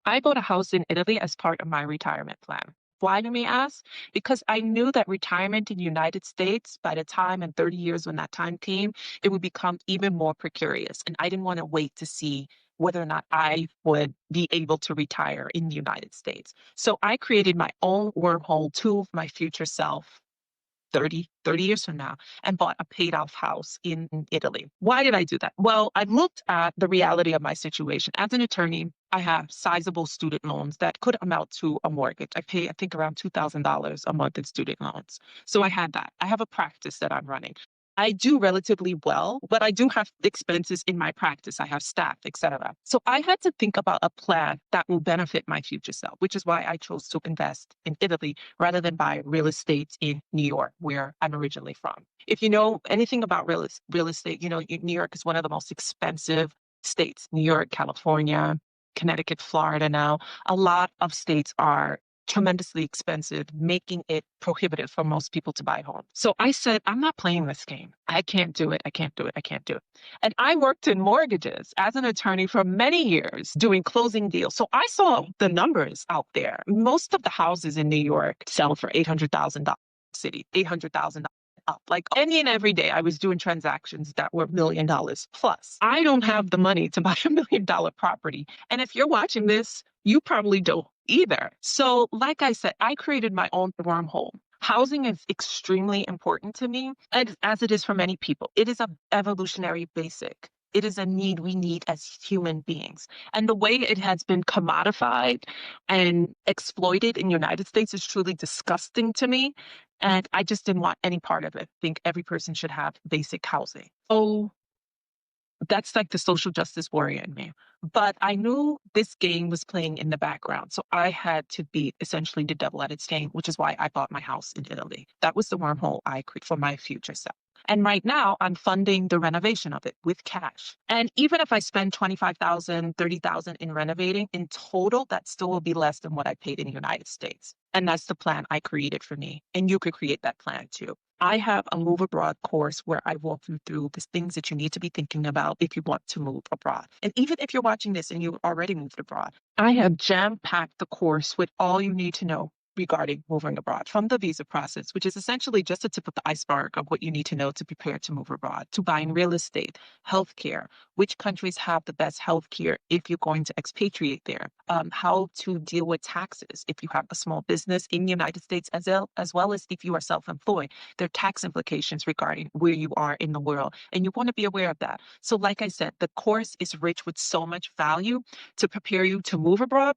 I bought a house in Italy as part of my retirement plan. Why, you may ask? Because I knew that retirement in the United States, by the time in 30 years when that time came, it would become even more precarious. And I didn't want to wait to see whether or not I would be able to retire in the United States. So I created my own wormhole to my future self 30 years from now and bought a paid off house in Italy. Why did I do that? Well, I looked at the reality of my situation. As an attorney, I have sizable student loans that could amount to a mortgage. I pay, I think, around $2,000 a month in student loans. So I had that. I have a practice that I'm running. I do relatively well, but I do have expenses in my practice. I have staff, etc. So I had to think about a plan that will benefit my future self, which is why I chose to invest in Italy rather than buy real estate in New York, where I'm originally from. If you know anything about real estate, you know New York is one of the most expensive states. New York, California, Connecticut, Florida now. A lot of states are tremendously expensive, making it prohibitive for most people to buy homes. So I said, I'm not playing this game. I can't do it. I can't do it. I can't do it. And I worked in mortgages as an attorney for many years doing closing deals. So I saw the numbers out there. Most of the houses in New York sell for $800,000 city, $800,000 up. Like any and every day, I was doing transactions that were $1 million plus. I don't have the money to buy $1 million property. And if you're watching this, you probably don't either. So, like I said, I created my own wormhole. Housing is extremely important to me, and as it is for many people. It is a evolutionary basic. It is a need we need as human beings. And the way it has been commodified and exploited in the United States is truly disgusting to me. And I just didn't want any part of it. I think every person should have basic housing. So that's like the social justice warrior in me. But I knew this game was playing in the background. So I had to be essentially the devil at its game, which is why I bought my house in Italy. That was the wormhole I created for my future self. And right now I'm funding the renovation of it with cash. And even if I spend 25,000, 30,000 in renovating, in total, that still will be less than what I paid in the United States. And that's the plan I created for me. And you could create that plan too. I have a move abroad course where I walk you through the things that you need to be thinking about if you want to move abroad. And even if you're watching this and you already moved abroad, I have jam packed the course with all you need to know regarding moving abroad, from the visa process, which is essentially just the tip of the iceberg of what you need to know to prepare to move abroad, to buying real estate, healthcare, which countries have the best healthcare if you're going to expatriate there, how to deal with taxes if you have a small business in the United States, as well as if you are self-employed. There are tax implications regarding where you are in the world, and you want to be aware of that. So, like I said, the course is rich with so much value to prepare you to move abroad,